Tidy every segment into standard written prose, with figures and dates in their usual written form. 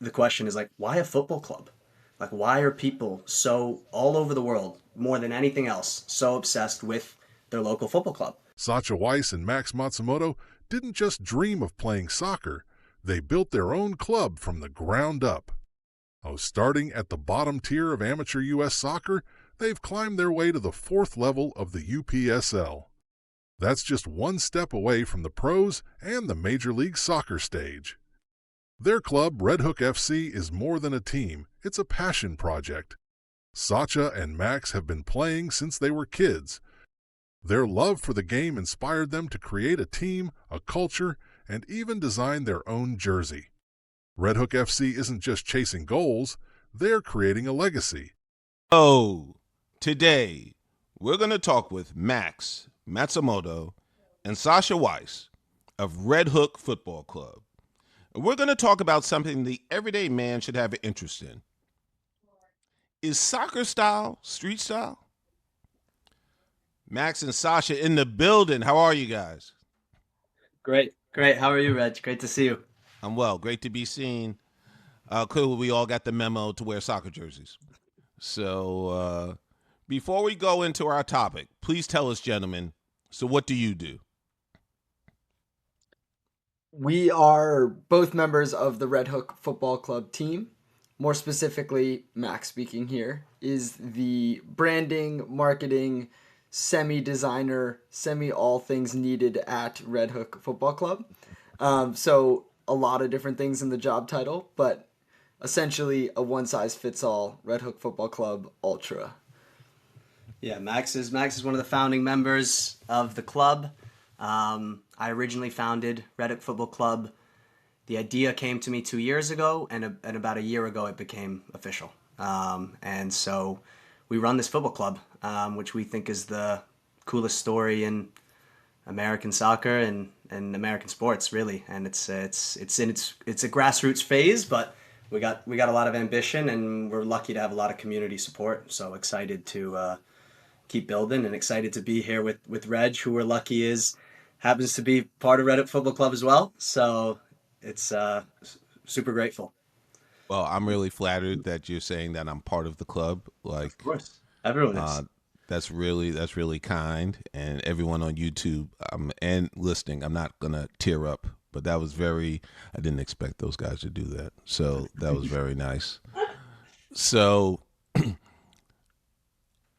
the question is like, why a football club? Like, why are people so all over the world, more than anything else, so obsessed with their local football club? Sacha Weiss and Max Matsumoto didn't just dream of playing soccer, they built their own club from the ground up. Oh, starting at the bottom tier of amateur U.S. soccer, they've climbed their way to the fourth level of the UPSL. That's just one step away from the pros and the Major League Soccer stage. Their club, Red Hook FC, is more than a team, it's a passion project. Sacha and Max have been playing since they were kids. Their love for the game inspired them to create a team, a culture, and even design their own jersey. Red Hook FC isn't just chasing goals, they're creating a legacy. Oh, today we're going to talk with Max Matsumoto and Sacha Weiss of Red Hook Football Club. And we're going to talk about something the everyday man should have an interest in. Is soccer style street style? Max and Sasha in the building. How are you guys? Great, great. How are you, Reg? Great to see you. I'm well. Great to be seen. Clearly, we all got the memo to wear soccer jerseys. So, before we go into our topic, please tell us, gentlemen, so what do you do? We are both members of the Red Hook Football Club team. More specifically, Max speaking here, is the branding, marketing, semi-designer, semi-all things needed at Red Hook Football Club. So a lot of different things in the job title, but essentially a one-size-fits-all Red Hook Football Club Ultra. Yeah, Max is one of the founding members of the club. I originally founded Red Hook Football Club. The idea came to me 2 years ago, and about a year ago it became official. And so we run this football club, which we think is the coolest story in American soccer and American sports, really. And it's a grassroots phase, but we got a lot of ambition, and we're lucky to have a lot of community support. So excited to keep building, and excited to be here with Reg, who we're lucky happens to be part of Red Hook Football Club as well. So it's super grateful. Well, I'm really flattered that you're saying that I'm part of the club. Like, Of course, everyone is. that's really kind. And everyone on YouTube and listening, I'm not gonna tear up, but that was very. I didn't expect those guys to do that, so that was very nice. So,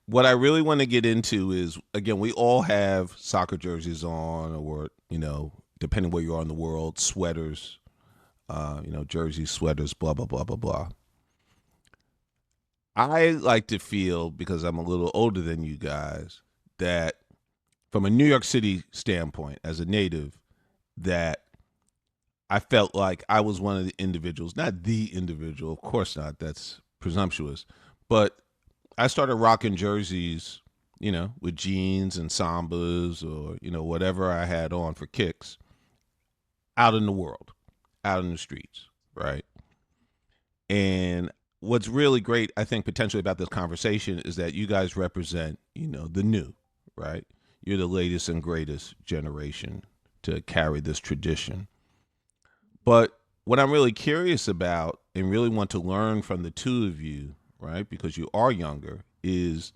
what I really want to get into is, again, we all have soccer jerseys on, or depending where you are in the world, sweaters. Jerseys, sweaters, blah, blah, blah, blah, blah. I like to feel, because I'm a little older than you guys, that from a New York City standpoint, as a native, that I felt like I was one of the individuals, not the individual, of course not, that's presumptuous, but I started rocking jerseys, with jeans and sambas or, whatever I had on for kicks out in the world, out in the streets, right? And what's really great, I think, potentially about this conversation is that you guys represent, the new, right? You're the latest and greatest generation to carry this tradition. But what I'm really curious about and really want to learn from the two of you, right, because you are younger, is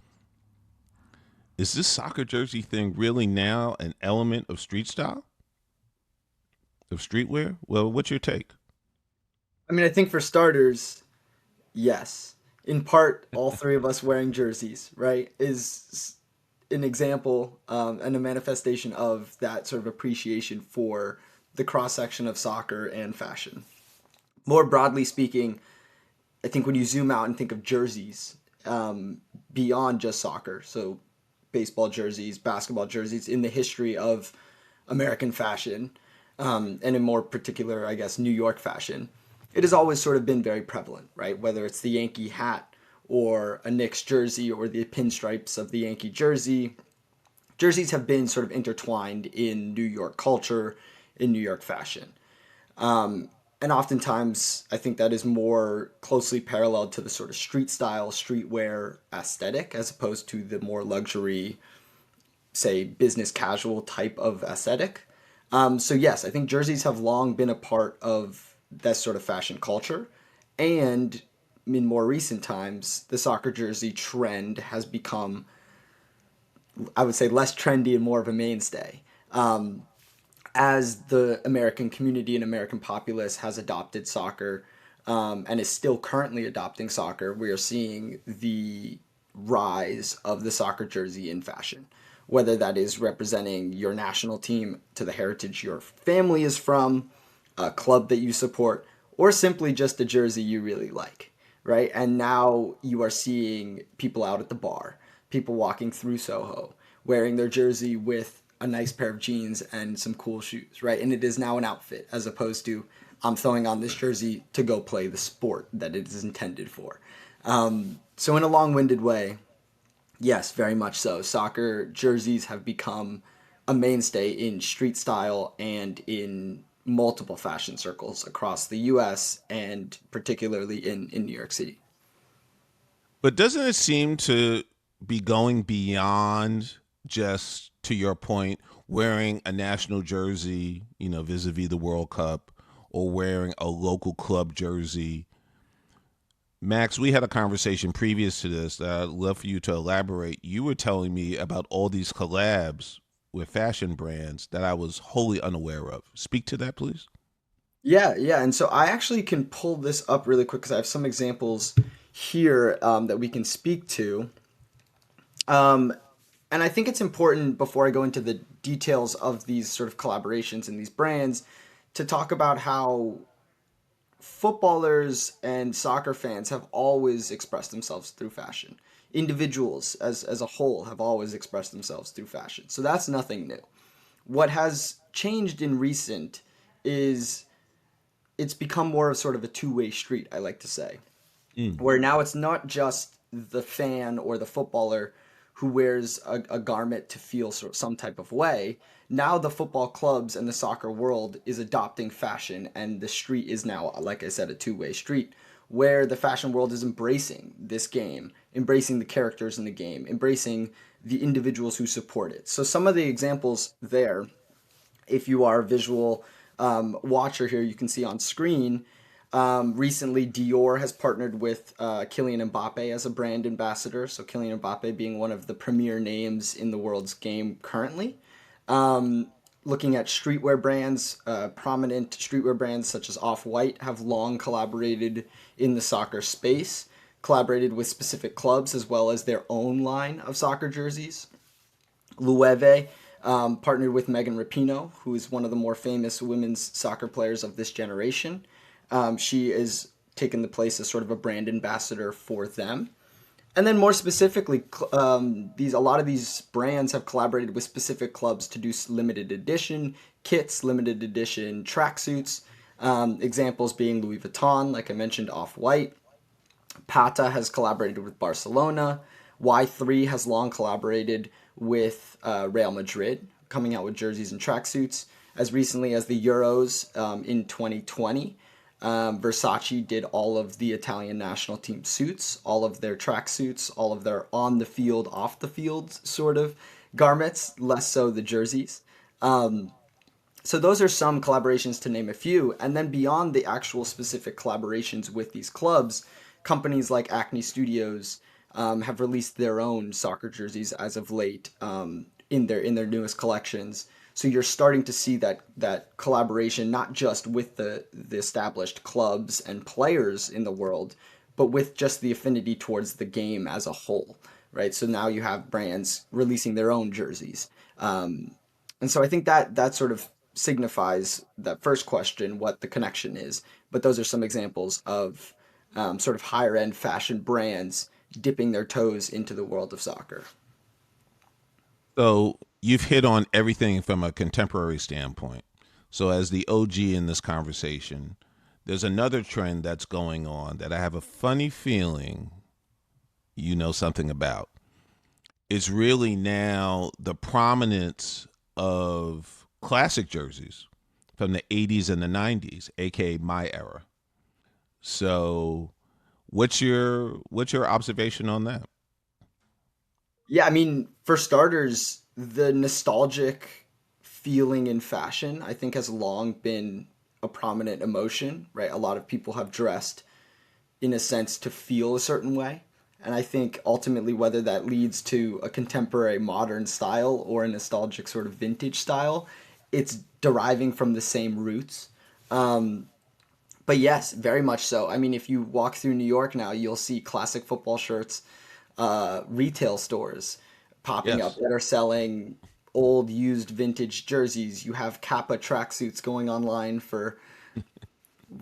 this soccer jersey thing really now an element of street style? Of streetwear? Well, what's your take? I mean, I think for starters, yes. In part, all three of us wearing jerseys, right, is an example and a manifestation of that sort of appreciation for the cross section of soccer and fashion. More broadly speaking, I think when you zoom out and think of jerseys beyond just soccer, so baseball jerseys, basketball jerseys, in the history of American fashion, and in more particular, I guess, New York fashion, it has always sort of been very prevalent, right? Whether it's the Yankee hat or a Knicks jersey or the pinstripes of the Yankee jersey, jerseys have been sort of intertwined in New York culture, in New York fashion. And oftentimes, I think that is more closely paralleled to the sort of street style, streetwear aesthetic, as opposed to the more luxury, say, business casual type of aesthetic. So yes, I think jerseys have long been a part of that sort of fashion culture. And in more recent times, the soccer jersey trend has become, I would say, less trendy and more of a mainstay. As the American community and American populace has adopted soccer, and is still currently adopting soccer, we are seeing the rise of the soccer jersey in fashion. Whether that is representing your national team to the heritage your family is from, a club that you support, or simply just a jersey you really like, right? And now you are seeing people out at the bar, people walking through Soho, wearing their jersey with a nice pair of jeans and some cool shoes, right? And it is now an outfit as opposed to I'm throwing on this jersey to go play the sport that it is intended for. So, in a long winded way, yes, very much so. Soccer jerseys have become a mainstay in street style and in multiple fashion circles across the US and particularly in New York City. But doesn't it seem to be going beyond just, to your point, wearing a national jersey, vis-a-vis the World Cup, or wearing a local club jersey? Max, we had a conversation previous to this that I'd love for you to elaborate. You were telling me about all these collabs with fashion brands that I was wholly unaware of. Speak to that, please. Yeah, yeah. And so I actually can pull this up really quick because I have some examples here that we can speak to. Um, and I think it's important before I go into the details of these sort of collaborations and these brands to talk about how footballers and soccer fans have always expressed themselves through fashion. Individuals as a whole have always expressed themselves through fashion. So that's nothing new. What has changed in recent is it's become more of sort of a two-way street, I like to say, Mm. where now it's not just the fan or the footballer who wears a garment to feel sort of some type of way. Now the football clubs and the soccer world is adopting fashion, and the street is now, like I said, a two-way street where the fashion world is embracing this game, embracing the characters in the game, embracing the individuals who support it. So some of the examples there, if you are a visual watcher here, you can see on screen. Recently, Dior has partnered with Kylian Mbappe as a brand ambassador. So Kylian Mbappe being one of the premier names in the world's game currently. Looking at streetwear brands, prominent streetwear brands such as Off-White have long collaborated in the soccer space, collaborated with specific clubs as well as their own line of soccer jerseys. Loewe partnered with Megan Rapinoe, who is one of the more famous women's soccer players of this generation. She is taken the place as sort of a brand ambassador for them. And then more specifically, a lot of these brands have collaborated with specific clubs to do limited edition kits, limited edition tracksuits. Examples being Louis Vuitton, like I mentioned, Off-White. Pata has collaborated with Barcelona. Y3 has long collaborated with Real Madrid, coming out with jerseys and tracksuits. As recently as the Euros in 2020, Versace did all of the Italian national team suits, all of their tracksuits, all of their on the field, off the field sort of garments, less so the jerseys. So those are some collaborations to name a few. And then beyond the actual specific collaborations with these clubs, companies like Acne Studios have released their own soccer jerseys as of late in their newest collections. So you're starting to see that collaboration not just with the established clubs and players in the world, but with just the affinity towards the game as a whole, right? So now you have brands releasing their own jerseys, and so I think that sort of signifies that first question, what the connection is. But those are some examples of sort of higher end fashion brands dipping their toes into the world of soccer. So you've hit on everything from a contemporary standpoint. So as the OG in this conversation, there's another trend that's going on that I have a funny feeling you know something about. It's really now the prominence of classic jerseys from the 80s and the 90s, aka my era. So what's your observation on that? Yeah, I mean, for starters, the nostalgic feeling in fashion, I think, has long been a prominent emotion, right? A lot of people have dressed in a sense, to feel a certain way. And I think ultimately, whether that leads to a contemporary modern style or a nostalgic sort of vintage style, it's deriving from the same roots. But yes, very much so. I mean, if you walk through New York now, you'll see classic football shirts, retail stores popping up Yes. that are selling old, used, vintage jerseys. You have Kappa tracksuits going online for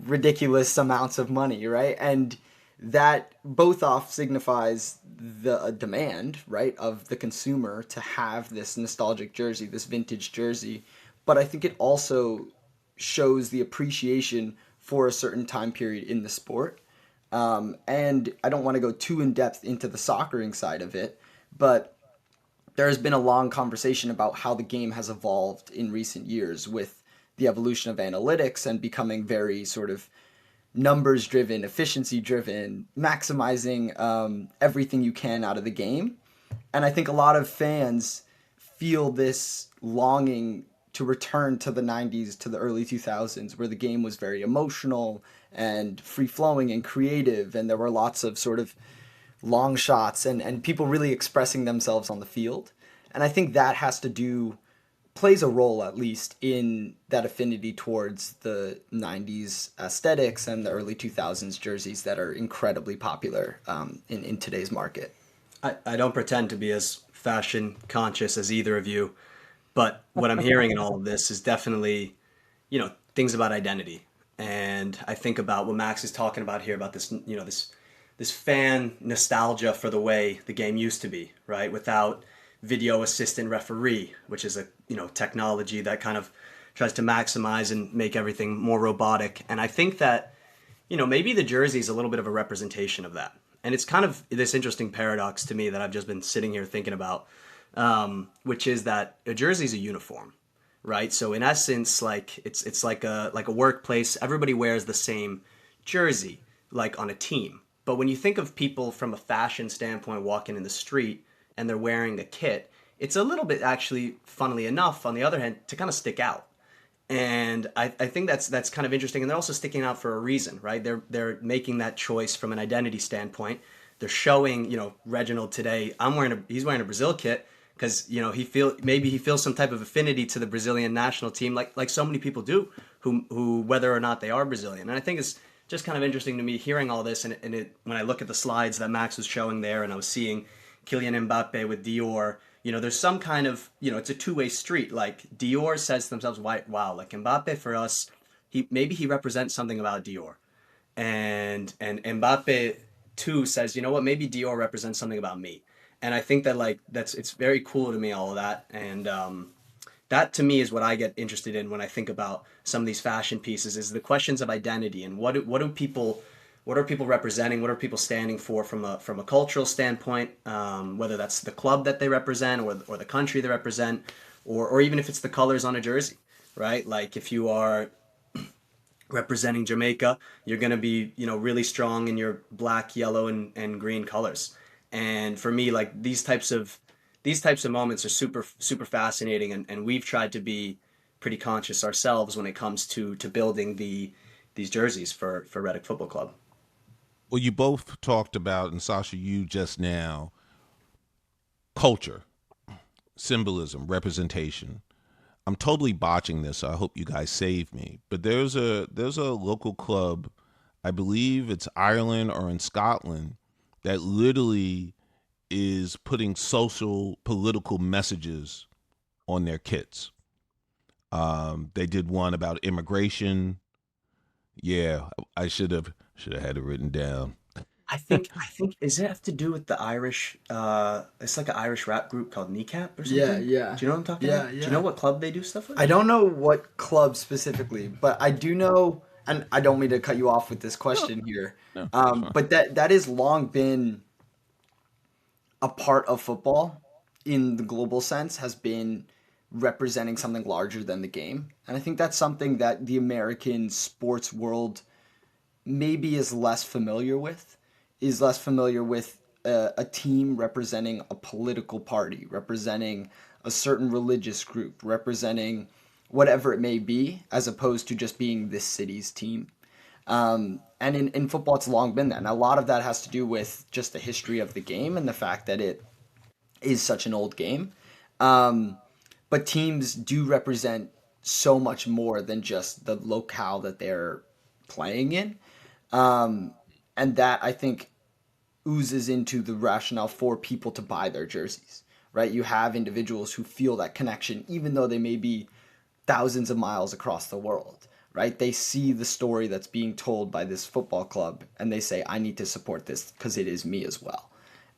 ridiculous amounts of money, right? And that both off signifies the demand, right, of the consumer to have this nostalgic jersey, this vintage jersey. But I think it also shows the appreciation for a certain time period in the sport. And I don't want to go too in depth into the soccering side of it, but there has been a long conversation about how the game has evolved in recent years with the evolution of analytics and becoming very sort of numbers driven, efficiency driven, maximizing everything you can out of the game. And I think a lot of fans feel this longing to return to the 90s, to the early 2000s, where the game was very emotional and free flowing and creative. And there were lots of sort of long shots and people really expressing themselves on the field. And I think that has to do, plays a role at least in that affinity towards the 90s aesthetics and the early 2000s jerseys that are incredibly popular in today's market. I don't pretend to be as fashion conscious as either of you, but what I'm hearing in all of this is definitely, things about identity. And I think about what Max is talking about here about this, this fan nostalgia for the way the game used to be, right? Without video assistant referee, which is a, technology that kind of tries to maximize and make everything more robotic. And I think that, maybe the jersey is a little bit of a representation of that. And it's kind of this interesting paradox to me that I've just been sitting here thinking about, which is that a jersey is a uniform, right? So in essence, like it's like a workplace. Everybody wears the same jersey, like on a team. But when you think of people from a fashion standpoint walking in the street and they're wearing a kit, it's a little bit actually, funnily enough, on the other hand, to kind of stick out. And I think that's kind of interesting. And they're also sticking out for a reason, right? They're making that choice from an identity standpoint. They're showing, Reginald today, he's wearing a Brazil kit because, maybe he feels some type of affinity to the Brazilian national team, like so many people do, who whether or not they are Brazilian. And I think it's just kind of interesting to me hearing all this. And when I look at the slides that Max was showing there, and I was seeing Kylian Mbappe with Dior, there's some kind of, it's a two-way street. Like Dior says to themselves, wow, like Mbappe for us, he represents something about Dior. And Mbappe too says, you know what, maybe Dior represents something about me. And I think that it's very cool to me, all of that. And that to me is what I get interested in when I think about some of these fashion pieces, is the questions of identity and what are people representing, what are people standing for from a cultural standpoint, whether that's the club that they represent or the country they represent, or even if it's the colors on a jersey, right? Like if you are representing Jamaica, you're going to be, really strong in your black, yellow, and green colors. And for me, like these types of moments are super, super fascinating. And we've tried to be pretty conscious ourselves when it comes to building these jerseys for Reddick Football Club. Well, you both talked about, and Sasha, you just now, culture, symbolism, representation. I'm totally botching this, so I hope you guys save me. But there's a local club, I believe it's Ireland or in Scotland, that literally is putting social, political messages on their kits. They did one about immigration. Yeah, I should have had it written down. I think does it have to do with the Irish? It's like an Irish rap group called Kneecap or something. Yeah, yeah. Do you know what I'm talking Yeah, about? Do yeah. you know what club they do stuff with? I don't know what club specifically, but I do know, and I don't mean to cut you off with this question here, No, that's fine. but that has long been a part of football in the global sense, has been representing something larger than the game. And I think that's something that the American sports world maybe is less familiar with, a team representing a political party, representing a certain religious group, representing whatever it may be, as opposed to just being this city's team. And in football, it's long been that. And a lot of that has to do with just the history of the game and the fact that it is such an old game. Um, but teams do represent so much more than just the locale that they're playing in. Um, and that I think oozes into the rationale for people to buy their jerseys, right? You have individuals who feel that connection, even though they may be thousands of miles across the world, right? They see the story that's being told by this football club and they say, I need to support this because it is me as well.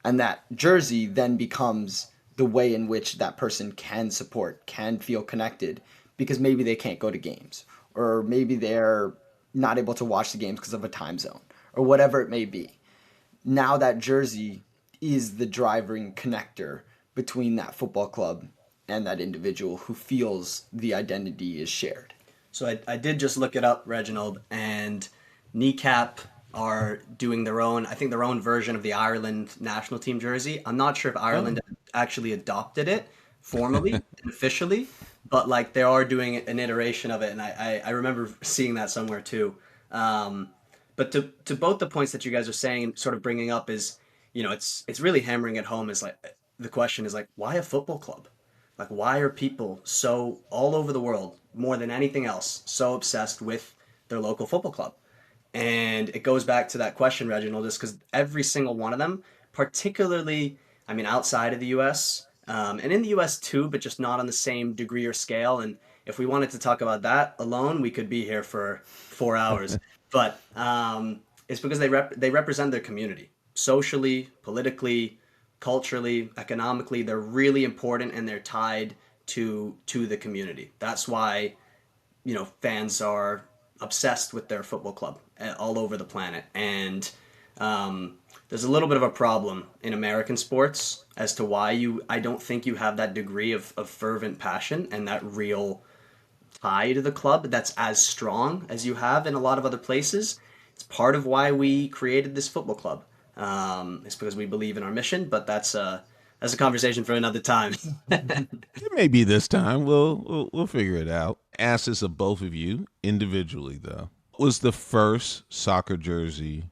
And that jersey then becomes the way in which that person can support, can feel connected because maybe they can't go to games or maybe they're not able to watch the games because of a time zone or whatever it may be. Now that jersey is the driving connector between that football club and that individual who feels the identity is shared. So I did just look it up, Reginald, and Kneecap are doing their own, I think their own version of the Ireland national team jersey. I'm not sure if Oh, Ireland actually adopted it formally and officially, but like they are doing an iteration of it, and I remember seeing that somewhere too. Um, but to both the points that you guys are saying, sort of bringing up is, it's really hammering it home. Is like the question is like, why a football club? Like, why are people so all over the world, more than anything else, so obsessed with their local football club? And it goes back to that question, Reginald, just because every single one of them, particularly, I mean, outside of the US, and in the US too, but just not on the same degree or scale. And if we wanted to talk about that alone, we could be here for 4 hours. But it's because they represent their community socially, politically, culturally, economically. They're really important and they're tied to the community. That's why fans are obsessed with their football club all over the planet. And there's a little bit of a problem in American sports as to why I don't think you have that degree of fervent passion and that real tie to the club that's as strong as you have in a lot of other places. It's part of why we created this football club. It's because we believe in our mission, but that's a conversation for another time. it may be this time. We'll figure it out. Ask this of both of you individually, though. What was the first soccer jersey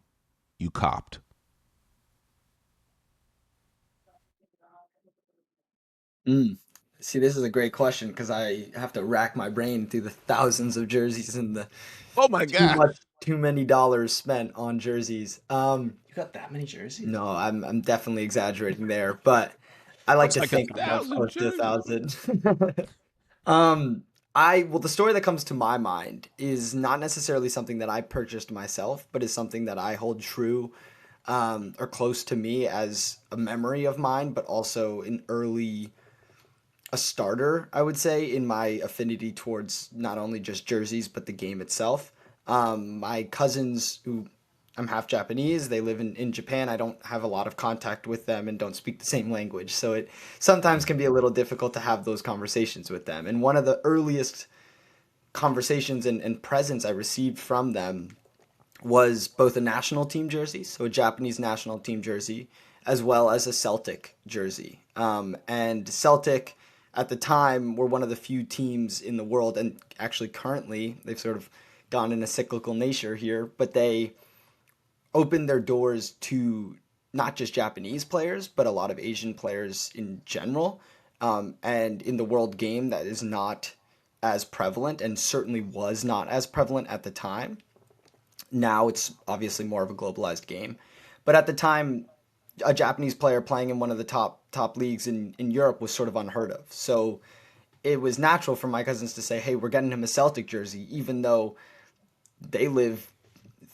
you copped? Mm. See, this is a great question because I have to rack my brain through the thousands of jerseys and the Oh my too god! much, too many dollars spent on jerseys. You got that many jerseys? No, I'm definitely exaggerating there, but I like Looks to like a think I have thousand close to a jerseys. thousand. Well, the story that comes to my mind is not necessarily something that I purchased myself, but is something that I hold true, or close to me as a memory of mine, but also an early a starter, I would say, in my affinity towards not only just jerseys but the game itself. My cousins, who I'm half Japanese, they live in Japan. I don't have a lot of contact with them and don't speak the same language, so it sometimes can be a little difficult to have those conversations with them. And one of the earliest conversations and presents I received from them was both a national team jersey, so a Japanese national team jersey, as well as a Celtic jersey. And Celtic, at the time, were one of the few teams in the world, and actually currently they've sort of gone in a cyclical nature here, but they opened their doors to not just Japanese players, but a lot of Asian players in general. And in the world game, that is not as prevalent and certainly was not as prevalent at the time. Now it's obviously more of a globalized game. But at the time, a Japanese player playing in one of the top leagues in Europe was sort of unheard of. So it was natural for my cousins to say, "Hey, we're getting him a Celtic jersey," even though they live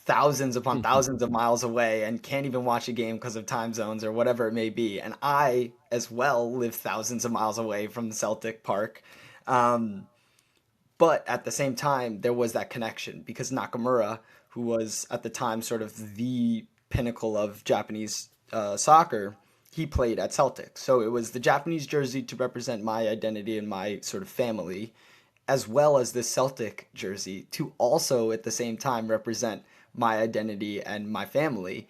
thousands upon thousands of miles away and can't even watch a game because of time zones or whatever it may be. And I, as well, live thousands of miles away from the Celtic Park. Um, but at the same time, there was that connection because Nakamura, who was at the time sort of the pinnacle of Japanese soccer, he played at Celtic. So it was the Japanese jersey to represent my identity and my sort of family, as well as the Celtic jersey to also at the same time represent my identity and my family.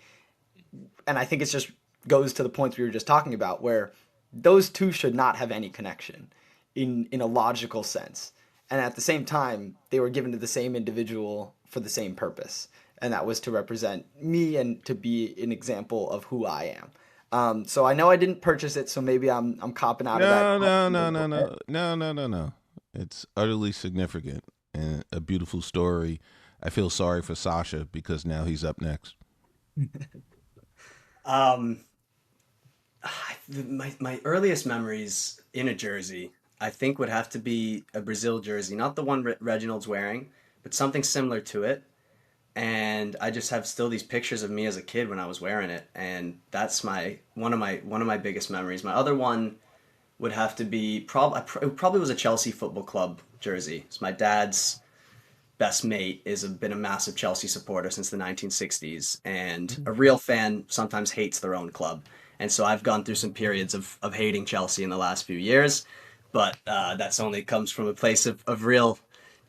And I think it's just goes to the points we were just talking about, where those two should not have any connection in a logical sense. And at the same time, they were given to the same individual for the same purpose, and that was to represent me and to be an example of who I am. So I know I didn't purchase it, so maybe I'm copping out of that No, no, question a no, no, little bit. no, no, no, no, no. It's utterly significant and a beautiful story. I feel sorry for Sasha because now he's up next. Um, my earliest memories in a jersey, I think, would have to be a Brazil jersey, not the one Reginald's wearing, but something similar to it. And I just have still these pictures of me as a kid when I was wearing it, and that's my one of my biggest memories. My other one would have to be it probably was a Chelsea Football Club jersey. It's my dad's best mate been a massive Chelsea supporter since the 1960s, and a real fan sometimes hates their own club. And so I've gone through some periods of hating Chelsea in the last few years, but that's only comes from a place of real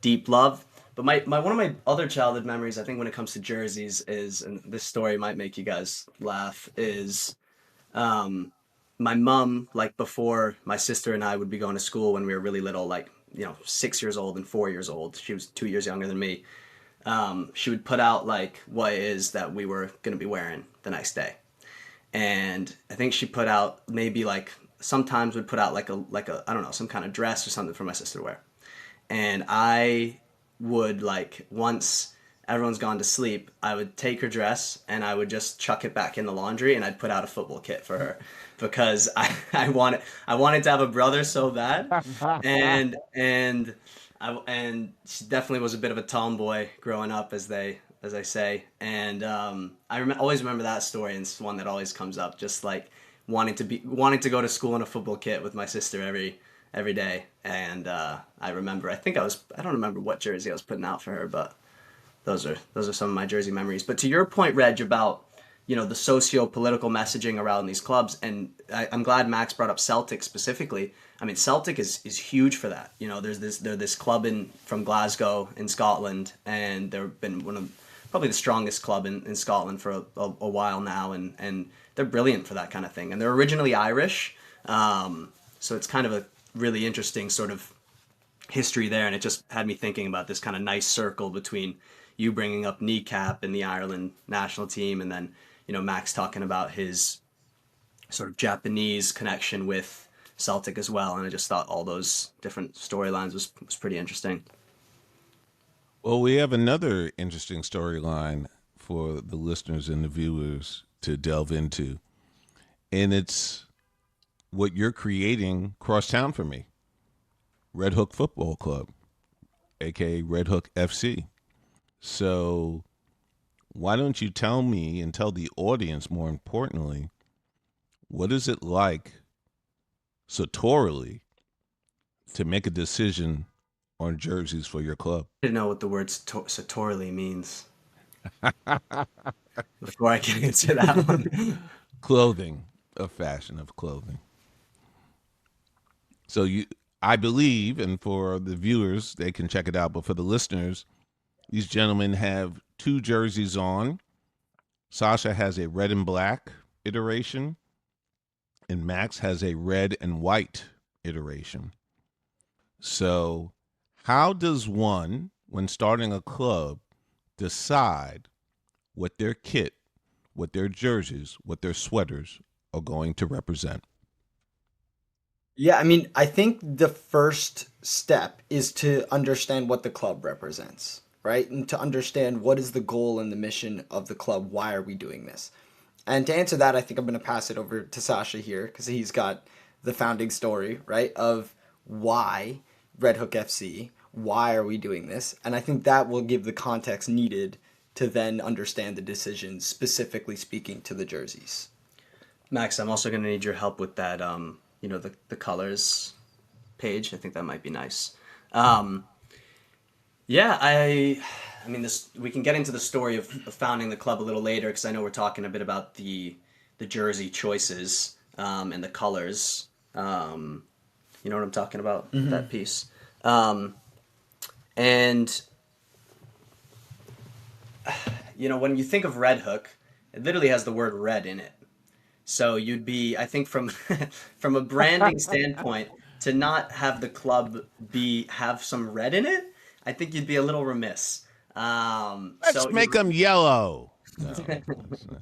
deep love. But one of my other childhood memories, I think, when it comes to jerseys is, and this story might make you guys laugh, is um, my mom, like before my sister and I would be going to school when we were really little, like, 6 years old and 4 years old. She was 2 years younger than me. She would put out like what it is that we were going to be wearing the next day. And I think she put out maybe like sometimes would put out like a I don't know, some kind of dress or something for my sister to wear. And I would, like, once everyone's gone to sleep, I would take her dress and I would just chuck it back in the laundry, and I'd put out a football kit for her because I wanted to have a brother so bad. And she definitely was a bit of a tomboy growing up, as I say. And always remember that story, and it's one that always comes up, just like wanting to go to school in a football kit with my sister every day. And I remember, I don't remember what jersey I was putting out for her, but those are some of my jersey memories. But to your point, Reg, about the socio-political messaging around these clubs, and I'm glad Max brought up Celtic specifically. I mean, Celtic is huge for that. They're this club from Glasgow in Scotland, and they've been one of probably the strongest club in Scotland for a while now, and they're brilliant for that kind of thing. And they're originally Irish, so it's kind of a really interesting sort of history there, and it just had me thinking about this kind of nice circle between you bringing up Kneecap and the Ireland national team, and then Max talking about his sort of Japanese connection with Celtic as well. And I just thought all those different storylines was pretty interesting. Well, we have another interesting storyline for the listeners and the viewers to delve into, and it's what you're creating crosstown for me. Red Hook Football Club, aka Red Hook FC. So why don't you tell me and tell the audience, more importantly, what is it like sartorially to make a decision on jerseys for your club? I didn't know what the word sartorially means before I can answer that one. Clothing, a fashion of clothing. So I believe, and for the viewers, they can check it out, but for the listeners, these gentlemen have two jerseys on. Sasha has a red and black iteration, and Max has a red and white iteration. So, how does one, when starting a club, decide what their kit, what their jerseys, what their sweaters are going to represent? Yeah, I mean, I think the first step is to understand what the club represents, right? And to understand what is the goal and the mission of the club. Why are we doing this? And to answer that, I think I'm going to pass it over to Sasha here because he's got the founding story, right, of why Red Hook FC, why are we doing this? And I think that will give the context needed to then understand the decisions, specifically speaking to the jerseys. Max, I'm also going to need your help with that, the colors page. I think that might be nice. Yeah, I mean, this we can get into the story of founding the club a little later because I know we're talking a bit about the jersey choices and the colors. You know what I'm talking about? Mm-hmm. That piece. And when you think of Red Hook, it literally has the word red in it. So you'd be, I think, from from a branding standpoint, to not have the club have some red in it, I think you'd be a little remiss. Let's make them yellow. No, that's not.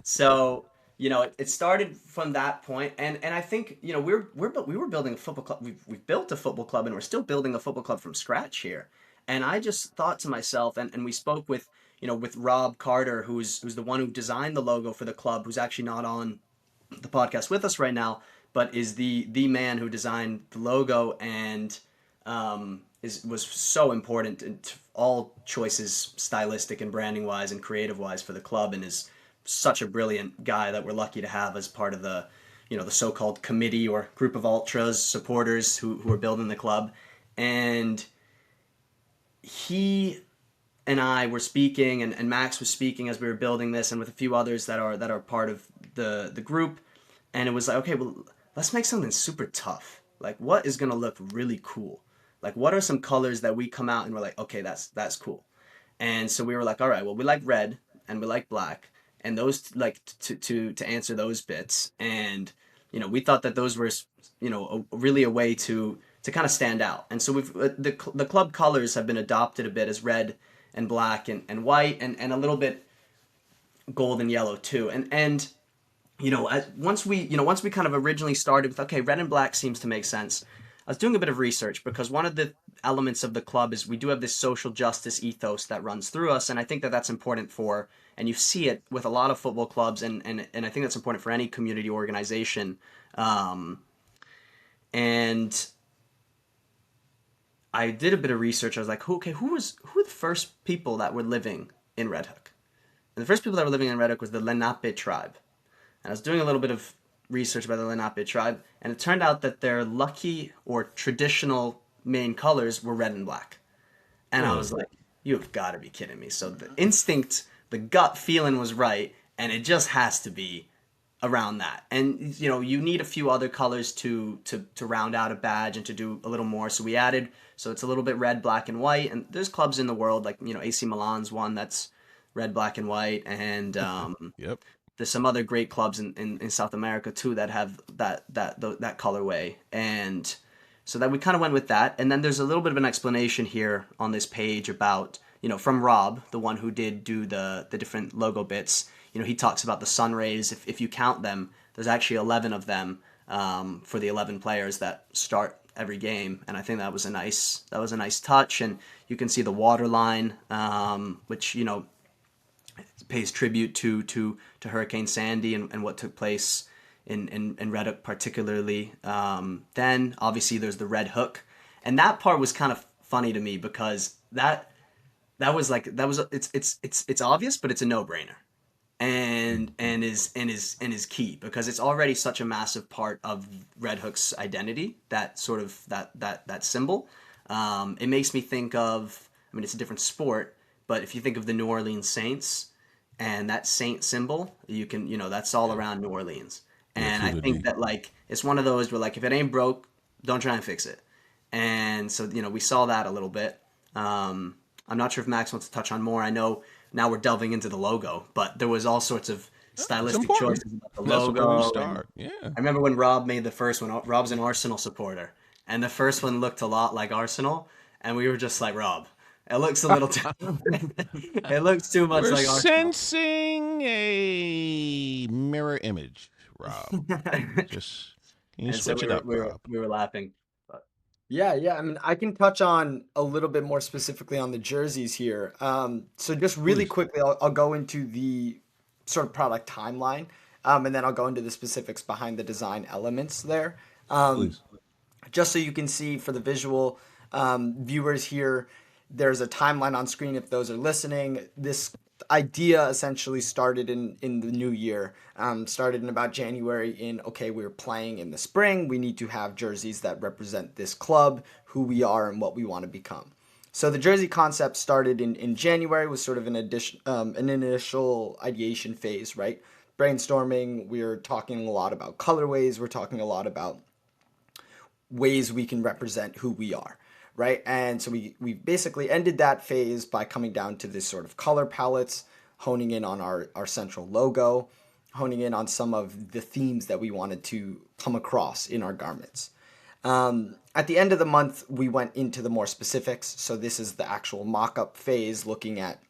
So, it started from that point, and I think we were building a football club. We've built a football club, and we're still building a football club from scratch here. And I just thought to myself, and we spoke with with Rob Carter, who's the one who designed the logo for the club, who's actually not on the podcast with us right now, but is the man who designed the logo and was so important to all choices, stylistic and branding wise and creative wise for the club, and is such a brilliant guy that we're lucky to have as part of the the so-called committee or group of ultras supporters who are building the club. And he and I were speaking, and Max was speaking as we were building this, and with a few others that are part of the group. And it was like, okay, well, let's make something super tough. Like, what is gonna look really cool? Like, what are some colors that we come out and we're like, okay, that's cool. And so we were like, all right, well, we like red and we like black, and those like to answer those bits. And we thought that those were really a way to kind of stand out. And so we've the club colors have been adopted a bit as red and black and white and a little bit gold and yellow too. And once we kind of originally started with, okay, red and black seems to make sense, I was doing a bit of research because one of the elements of the club is we do have this social justice ethos that runs through us, and I think that that's important and you see it with a lot of football clubs, and I think that's important for any community organization. And I did a bit of research. I was like, who are the first people that were living in Red Hook? And the first people that were living in Red Hook was the Lenape tribe. And I was doing a little bit of research about the Lenape tribe, and it turned out that their lucky or traditional main colors were red and black. And I was like, you've got to be kidding me. So the instinct, the gut feeling was right, and it just has to be around that. And you need a few other colors to round out a badge and to do a little more. So we added, so it's a little bit red, black, and white. And there's clubs in the world like AC Milan's one that's red, black, and white, and Yep. there's some other great clubs in South America too that have that colorway. And so that we kind of went with that. And then there's a little bit of an explanation here on this page about, from Rob, the one who did do the different logo bits. He talks about the sun rays. If you count them, there's actually 11 of them for the 11 players that start every game. And I think that was a nice touch. And you can see the water line, which, pays tribute to Hurricane Sandy and what took place in Red Hook particularly. Then obviously there's the Red Hook, and that part was kind of funny to me because it's obvious, but it's a no-brainer, and is key because it's already such a massive part of Red Hook's identity, that sort of that symbol. It makes me think of, I mean, it's a different sport, but if you think of the New Orleans Saints and that saint symbol, you can, that's all around New Orleans. And I think that it's one of those where if it ain't broke, don't try and fix it. And so, we saw that a little bit. I'm not sure if Max wants to touch on more. I know now we're delving into the logo, but there was all sorts of stylistic choices about the logo. That's where we start. Yeah. I remember when Rob made the first one. Rob's an Arsenal supporter, and the first one looked a lot like Arsenal, and we were just like, Rob, it looks a little it looks too much like Arsenal. Sensing a mirror image, Rob. Just can you switch it up, Rob? We were laughing. Yeah. I mean, I can touch on a little bit more specifically on the jerseys here. So just really quickly, I'll go into the sort of product timeline, and then I'll go into the specifics behind the design elements there. Just so you can see for the visual viewers here, there's a timeline on screen if those are listening. This idea essentially started in the new year, started in about January we're playing in the spring. We need to have jerseys that represent this club, who we are, and what we want to become. So the jersey concept started in January, was sort of an initial ideation phase, right? Brainstorming, we're talking a lot about colorways, we're talking a lot about ways we can represent who we are. Right, and so we basically ended that phase by coming down to this sort of color palettes, honing in on our central logo, honing in on some of the themes that we wanted to come across in our garments. At the end of the month, we went into the more specifics. So this is the actual mock-up phase, looking at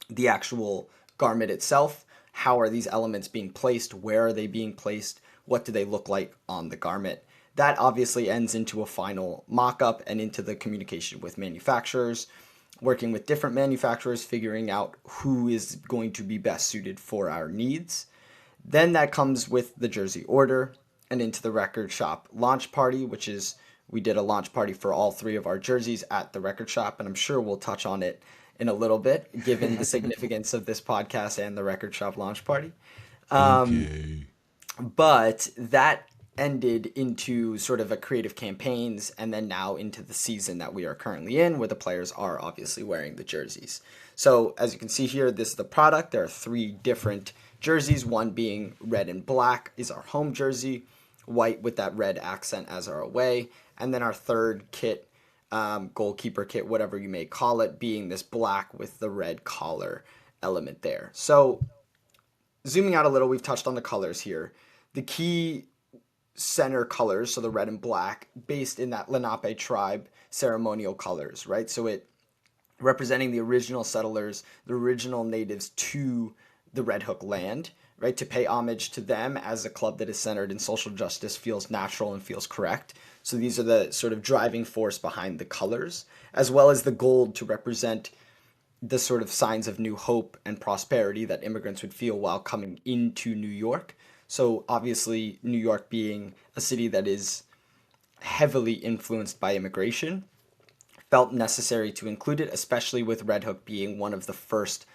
the actual garment itself. How are these elements being placed? Where are they being placed? What do they look like on the garment? That obviously ends into a final mock-up and into the communication with manufacturers, working with different manufacturers, figuring out who is going to be best suited for our needs. Then that comes with the jersey order and into the record shop launch party, which is we did a launch party for all 3 of our jerseys at the record shop, and I'm sure we'll touch on it in a little bit, given the significance of this podcast and the record shop launch party. Okay. But that ended into sort of a creative campaigns and then now into the season that we are currently in, where the players are obviously wearing the jerseys. So as you can see here, this is the product. There are 3 different jerseys, one being red and black is our home jersey, white with that red accent as our away, and then our third kit, goalkeeper kit, whatever you may call it, being this black with the red collar element there. So zooming out a little, we've touched on the colors here. The key center colors, so the red and black, based in that Lenape tribe ceremonial colors, right? So it representing the original settlers, the original natives to the Red Hook land, right? To pay homage to them as a club that is centered in social justice feels natural and feels correct. So these are the sort of driving force behind the colors, as well as the gold to represent the sort of signs of new hope and prosperity that immigrants would feel while coming into New York. So obviously, New York being a city that is heavily influenced by immigration, felt necessary to include it, especially with Red Hook being one of the first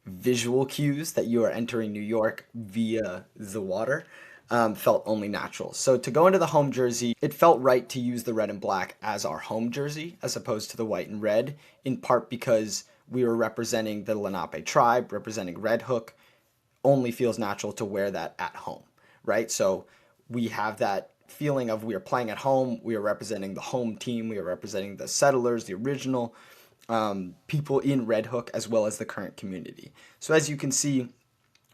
visual cues that you are entering New York via the water. Felt only natural. So to go into the home jersey, it felt right to use the red and black as our home jersey as opposed to the white and red, in part because we were representing the Lenape tribe, representing Red Hook. Only feels natural to wear that at home, right? So we have that feeling of we are playing at home, we are representing the home team, we are representing the settlers, the original people in Red Hook, as well as the current community. So as you can see,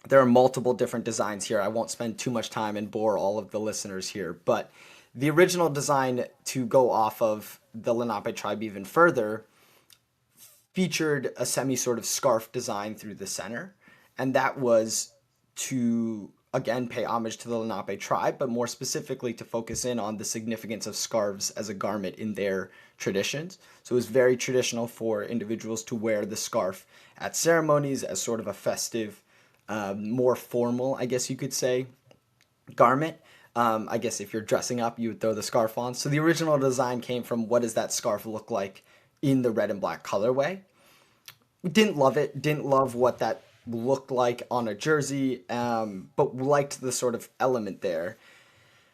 there are multiple different designs here. I won't spend too much time and bore all of the listeners here, but the original design, to go off of the Lenape tribe even further, featured a semi sort of scarf design through the center, and that was to again pay homage to the Lenape tribe, but more specifically to focus in on the significance of scarves as a garment in their traditions. So it was very traditional for individuals to wear the scarf at ceremonies as sort of a festive, more formal, I guess you could say, garment. I guess if you're dressing up, you would throw the scarf on. So the original design came from what does that scarf look like in the red and black colorway. We didn't love it, didn't love what that looked like on a jersey, but liked the sort of element there.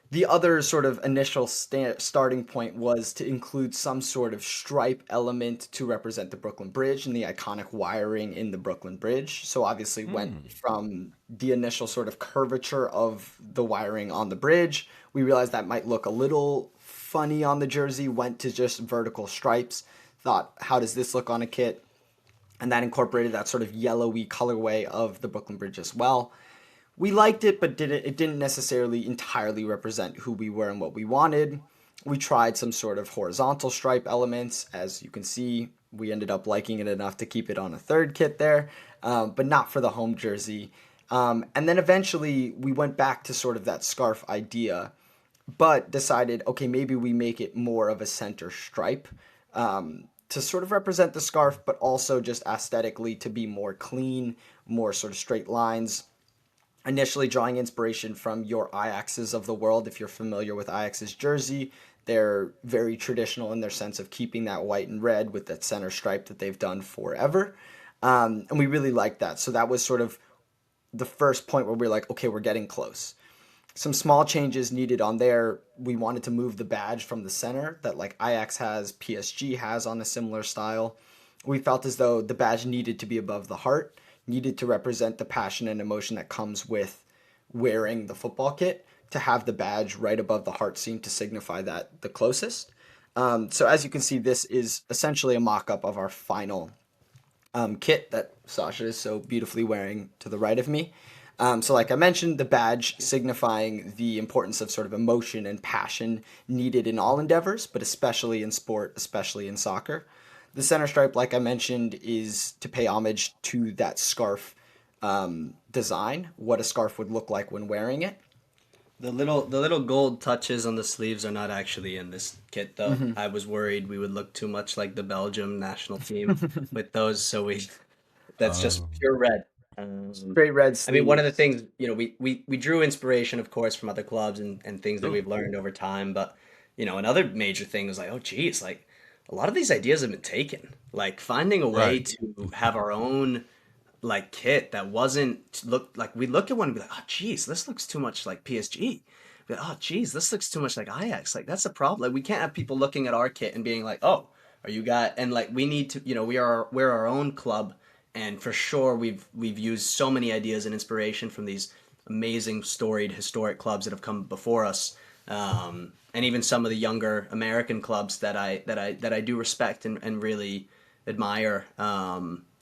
The other sort of initial starting point was to include some sort of stripe element to represent the Brooklyn Bridge and the iconic wiring in the Brooklyn Bridge. So obviously went from the initial sort of curvature of the wiring on the bridge. We realized that might look a little funny on the jersey, went to just vertical stripes, thought, how does this look on a kit? And that incorporated that sort of yellowy colorway of the Brooklyn Bridge as well. We liked it, but it didn't necessarily entirely represent who we were and what we wanted. We tried some sort of horizontal stripe elements. As you can see, we ended up liking it enough to keep it on a third kit there, but not for the home jersey. And then eventually we went back to sort of that scarf idea, but decided, okay, maybe we make it more of a center stripe to sort of represent the scarf, but also just aesthetically to be more clean, more sort of straight lines. Initially drawing inspiration from your Ajaxes of the world. If you're familiar with Ajax's jersey, they're very traditional in their sense of keeping that white and red with that center stripe that they've done forever. And we really liked that. So that was sort of the first point where we're like, okay, we're getting close. Some small changes needed on there. We wanted to move the badge from the center that like Ajax has, PSG has on a similar style. We felt as though the badge needed to be above the heart, needed to represent the passion and emotion that comes with wearing the football kit. To have the badge right above the heart seemed to signify that the closest. So as you can see, this is essentially a mock-up of our final kit that Sacha is so beautifully wearing to the right of me. So, like I mentioned, the badge signifying the importance of sort of emotion and passion needed in all endeavors, but especially in sport, especially in soccer. The center stripe, like I mentioned, is to pay homage to that scarf design, what a scarf would look like when wearing it. The little gold touches on the sleeves are not actually in this kit though. Hmm. I was worried we would look too much like the Belgium national team with those, so we that's just Um, pure red. Straight red I mean, one of the sleeves. things, we drew inspiration, of course, from other clubs and things that Ooh, we've learned over time. But, another major thing was like, oh, geez, like a lot of these ideas have been taken. Like finding a way right. to have our own like kit that wasn't look like we look at one and be like, oh, geez, this looks too much like PSG. But oh, geez, this looks too much like Ajax. Like that's a problem. Like, we can't have people looking at our kit and being like, oh, are you got? And like we need to, we're our own club, and for sure we've used so many ideas and inspiration from these amazing storied historic clubs that have come before us, and even some of the younger American clubs that I do respect and really admire.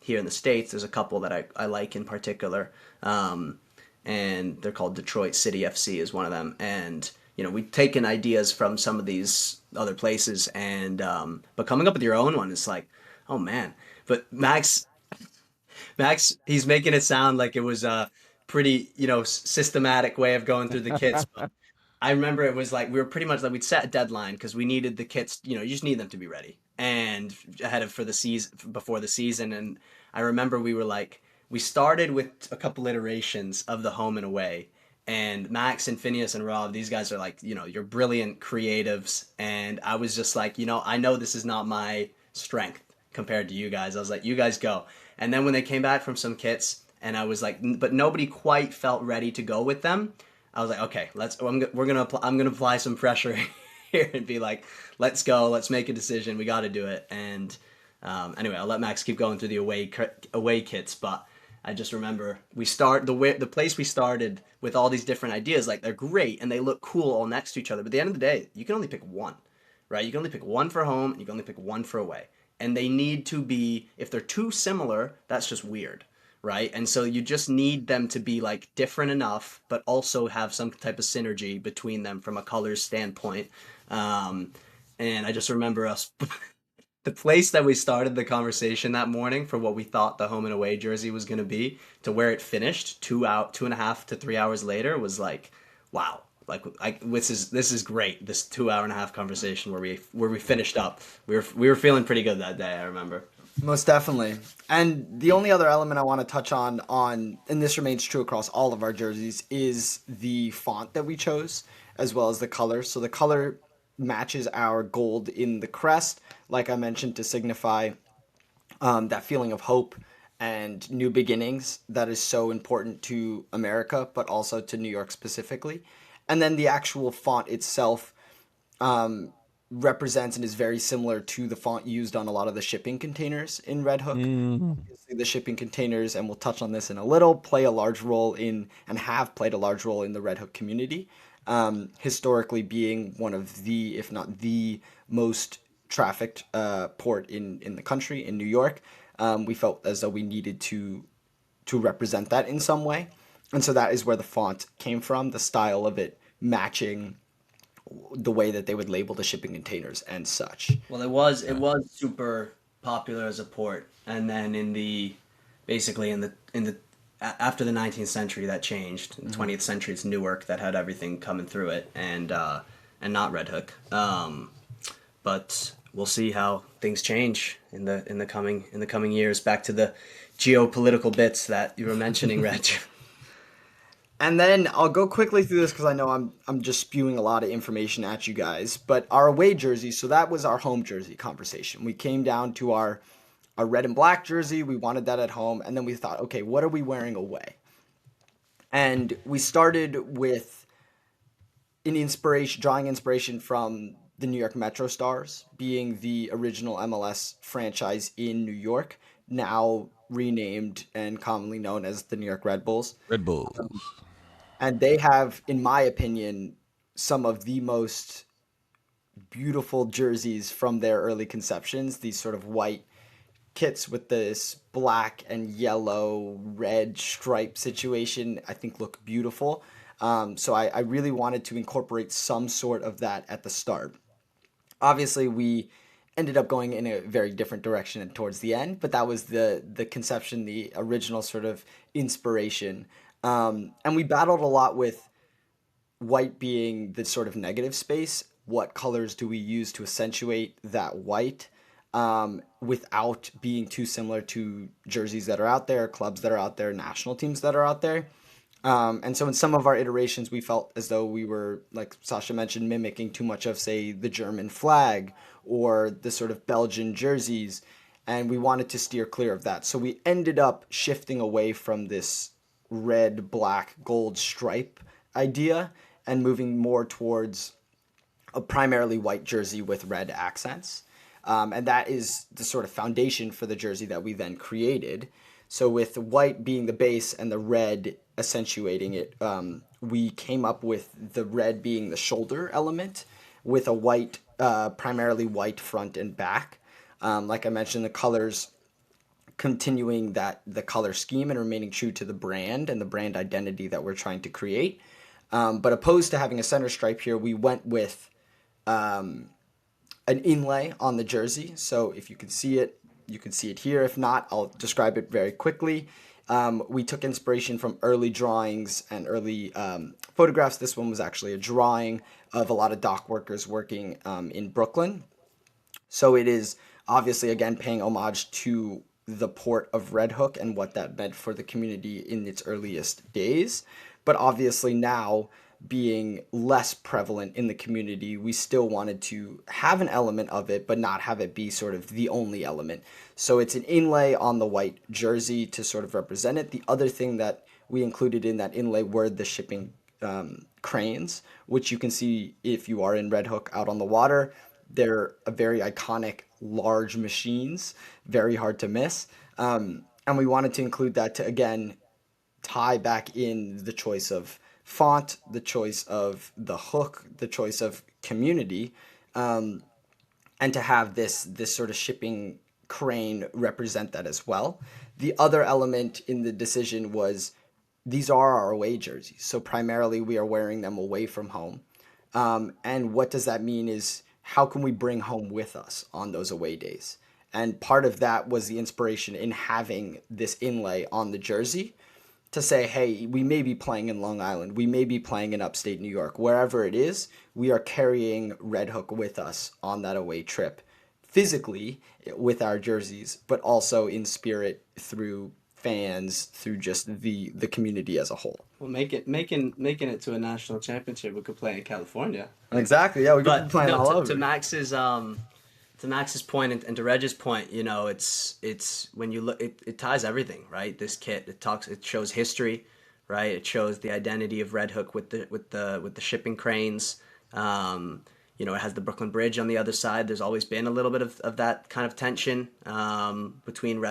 Here in the states, there's a couple that I like in particular, and they're called Detroit City FC is one of them, and we've taken ideas from some of these other places, and but coming up with your own one is like, oh man. But Max, he's making it sound like it was a pretty, systematic way of going through the kits. But I remember it was like we were pretty much like we'd set a deadline because we needed the kits. You just need them to be ready and ahead of for the season before the season. And I remember we started with a couple iterations of the home and away. And Max and Phineas and Rob, these guys are like, you're brilliant creatives. And I was just like, I know this is not my strength compared to you guys. I was like, you guys go. And then when they came back from some kits, and I was like, but nobody quite felt ready to go with them. I was like, okay, I'm gonna apply some pressure here and be like, let's go, let's make a decision, we got to do it. And anyway, I'll let Max keep going through the away kits, but I just remember the place we started with all these different ideas, like they're great and they look cool all next to each other. But at the end of the day, you can only pick one, right? You can only pick one for home and you can only pick one for away. And they need to be, if they're too similar, that's just weird, right? And so you just need them to be like different enough, but also have some type of synergy between them from a colors standpoint. Um, and I just remember us, the place that we started the conversation that morning for what we thought the home and away jersey was going to be to where it finished 2.5 to 3 hours later was like, wow. Like this is great. This 2 hour and a half conversation where we finished up. We were feeling pretty good that day. I remember. Most definitely. And the only other element I want to touch on, and this remains true across all of our jerseys, is the font that we chose, as well as the color. So the color matches our gold in the crest, like I mentioned, to signify that feeling of hope and new beginnings that is so important to America, but also to New York specifically. And then the actual font itself represents and is very similar to the font used on a lot of the shipping containers in Red Hook. Mm, Obviously, the shipping containers, and we'll touch on this in a little, play a large role in and have played a large role in the Red Hook community. Historically, being one of the, if not the most trafficked port in the country, in New York, we felt as though we needed to represent that in some way. And so that is where the font came from, the style of it matching the way that they would label the shipping containers and such. Well, it yeah. was super popular as a port, and then basically in the after the 19th century that changed. In the 20th century, it's Newark that had everything coming through it, and not Red Hook. But we'll see how things change in the coming years. Back to the geopolitical bits that you were mentioning, Reg. And then I'll go quickly through this because I know I'm just spewing a lot of information at you guys. But our away jersey, so that was our home jersey conversation. We came down to our red and black jersey. We wanted that at home, and then we thought, okay, what are we wearing away? And we started with drawing inspiration from the New York Metro Stars, being the original MLS franchise in New York, now renamed and commonly known as the New York Red Bulls. Red Bulls. And they have, in my opinion, some of the most beautiful jerseys from their early conceptions. These sort of white kits with this black and yellow red stripe situation, I think look beautiful. So I really wanted to incorporate some sort of that at the start. Obviously, we ended up going in a very different direction towards the end, but that was the conception, the original sort of inspiration. And we battled a lot with white being the sort of negative space. What colors do we use to accentuate that white without being too similar to jerseys that are out there, clubs that are out there, national teams that are out there? And so in some of our iterations, we felt as though we were, like Sasha mentioned, mimicking too much of, say, the German flag or the sort of Belgian jerseys. And we wanted to steer clear of that. So we ended up shifting away from this red, black, gold stripe idea and moving more towards a primarily white jersey with red accents. And that is the sort of foundation for the jersey that we then created. So with white being the base and the red accentuating it, we came up with the red being the shoulder element with a white, primarily white front and back. Like I mentioned, the colors continuing that the color scheme and remaining true to the brand and the brand identity that we're trying to create. But opposed to having a center stripe here, we went with an inlay on the jersey. So if you can see it, you can see it here. If not, I'll describe it very quickly. We took inspiration from early drawings and early photographs. This one was actually a drawing of a lot of dock workers working in Brooklyn. So it is obviously, again, paying homage to the port of Red Hook and what that meant for the community in its earliest days. But obviously now, being less prevalent in the community, we still wanted to have an element of it, but not have it be sort of the only element. So it's an inlay on the white jersey to sort of represent it. The other thing that we included in that inlay were the shipping cranes, which you can see if you are in Red Hook out on the water. They're a very iconic, large machines, very hard to miss. And we wanted to include that to, again, tie back in the choice of font, the choice of the hook, the choice of community, and to have this sort of shipping crane represent that as well. The other element in the decision was these are our away jerseys, so primarily we are wearing them away from home. And what does that mean is how can we bring home with us on those away days? And part of that was the inspiration in having this inlay on the jersey to say, hey, we may be playing in Long Island, we may be playing in upstate New York, wherever it is, we are carrying Red Hook with us on that away trip, physically with our jerseys, but also in spirit through fans, through just the community as a whole. Well, making it to a national championship, we could play in California. Exactly, yeah, we could be playing all over. To Max's point and to Reg's point, you know, it's when you look, it ties everything, right? This kit, it shows history, right? It shows the identity of Red Hook with the shipping cranes. You know, it has the Brooklyn Bridge on the other side. There's always been a little bit of that kind of tension between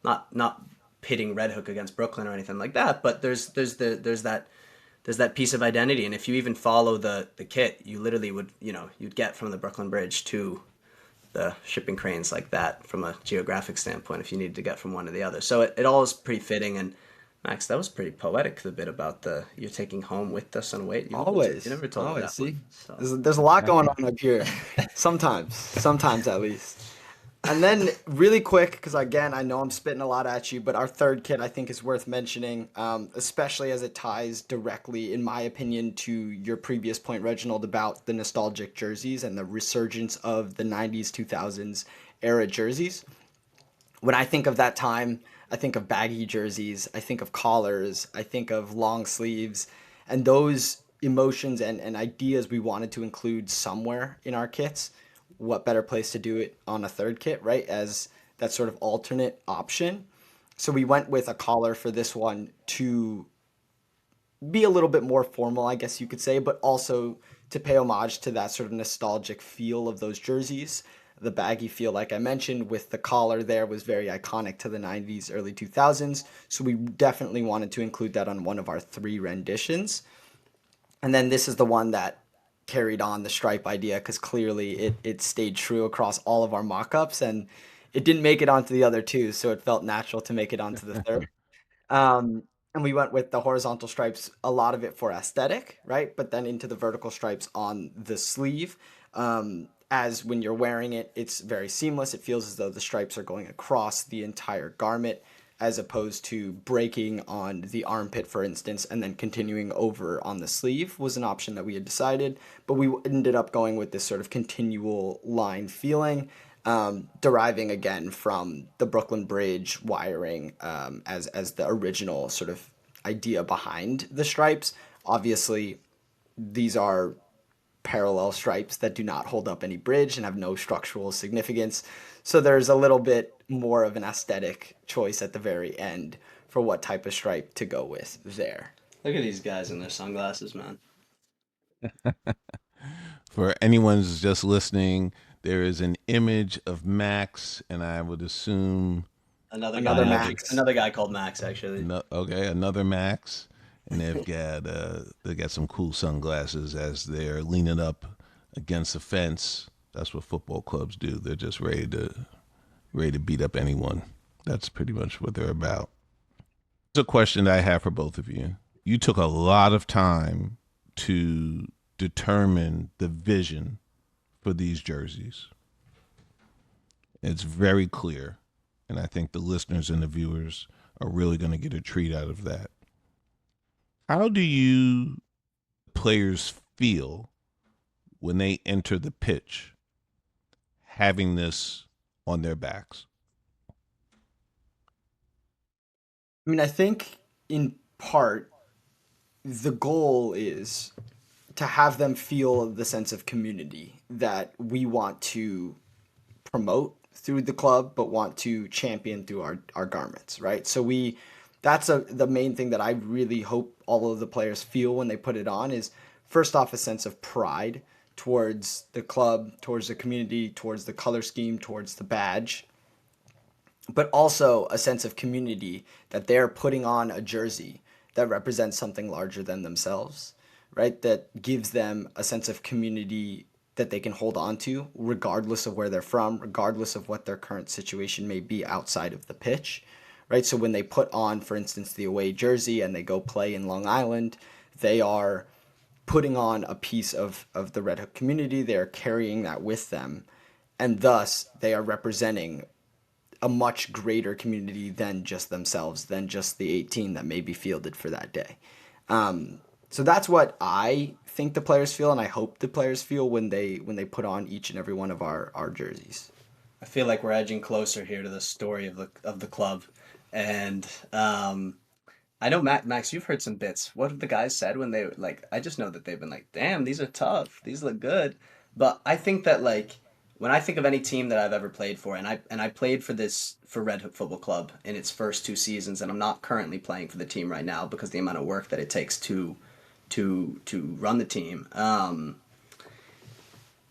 not pitting Red Hook against Brooklyn or anything like that, but there's that piece of identity. And if you even follow the kit, you literally would, you know, you'd get from the Brooklyn Bridge to the shipping cranes like that from a geographic standpoint if you needed to get from one to the other. So it all is pretty fitting. And Max, that was pretty poetic, the bit about you're taking home with us on weight. Always. You never told me that. See? So. There's a lot going on up here. Sometimes at least. And then really quick, because again, I know I'm spitting a lot at you, but our third kit I think is worth mentioning, especially as it ties directly, in my opinion, to your previous point, Reginald, about the nostalgic jerseys and the resurgence of the 90s, 2000s era jerseys. When I think of that time, I think of baggy jerseys, I think of collars, I think of long sleeves, and those emotions and ideas we wanted to include somewhere in our kits. What better place to do it on a third kit, right? As that sort of alternate option. So we went with a collar for this one to be a little bit more formal, I guess you could say, but also to pay homage to that sort of nostalgic feel of those jerseys. The baggy feel, like I mentioned, with the collar there was very iconic to the 90s, early 2000s. So we definitely wanted to include that on one of our 3 renditions. And then this is the one that carried on the stripe idea because clearly it stayed true across all of our mock-ups, and It didn't make it onto the other two, so it felt natural to make it onto the third. Um, and we went with the horizontal stripes, a lot of it for aesthetic, right? But then into the vertical stripes on the sleeve. As when you're wearing it, it's very seamless. It feels as though the stripes are going across the entire garment, as opposed to breaking on the armpit, for instance, and then continuing over on the sleeve was an option that we had decided. But we ended up going with this sort of continual line feeling, deriving again from the Brooklyn Bridge wiring, as the original sort of idea behind the stripes. Obviously, these are parallel stripes that do not hold up any bridge and have no structural significance. So there's a little bit more of an aesthetic choice at the very end for what type of stripe to go with there. Look at these guys in their sunglasses, man. For anyone who's just listening, there is an image of Max, and I would assume Another Max. Another guy called Max, actually. another Max, and they got some cool sunglasses as they're leaning up against the fence. That's what football clubs do. They're just ready to beat up anyone. That's pretty much what they're about. Here's a question that I have for both of you. You took a lot of time to determine the vision for these jerseys. It's very clear, and I think the listeners and the viewers are really going to get a treat out of that. How do you players feel when they enter the pitch having this on their backs? I mean, I think in part, the goal is to have them feel the sense of community that we want to promote through the club, but want to champion through our garments, right? So that's the main thing that I really hope all of the players feel when they put it on is, first off, a sense of pride towards the club, towards the community, towards the color scheme, towards the badge, but also a sense of community that they're putting on a jersey that represents something larger than themselves, right? That gives them a sense of community that they can hold on to regardless of where they're from, regardless of what their current situation may be outside of the pitch, right? So when they put on, for instance, the away jersey and they go play in Long Island, they are putting on a piece of the Red Hook community. They are carrying that with them. And thus, they are representing a much greater community than just themselves, than just the 18 that may be fielded for that day. So that's what I think the players feel, and I hope the players feel when they put on each and every one of our jerseys. I feel like we're edging closer here to the story of the club, and I know Max, you've heard some bits. What have the guys said when they like? I just know that they've been like, "Damn, these are tough. These look good." But I think that like when I think of any team that I've ever played for, and I played for Red Hook Football Club in its first 2 seasons, and I'm not currently playing for the team right now because the amount of work that it takes to run the team.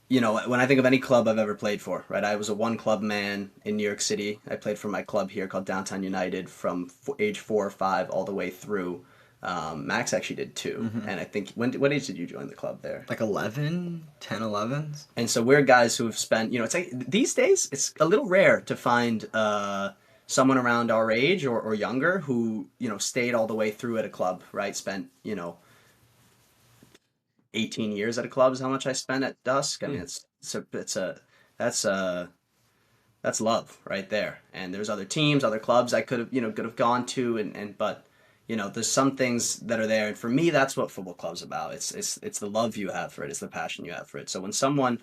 When I think of any club I've ever played for, right? I was a one club man in New York City. I played for my club here called Downtown United from age 4 or 5 all the way through. Max actually did too. Mm-hmm. And I think, what age did you join the club there? Like 11, 10, 11. And so we're guys who have spent, it's like these days, it's a little rare to find someone around our age or younger who, stayed all the way through at a club, right? Spent, 18 years at a club is how much I spent at Dusk. I mean, that's love right there. And there's other teams, other clubs I could have gone to, but there's some things that are there. And for me, that's what football club's about. It's the love you have for it. It's the passion you have for it. So when someone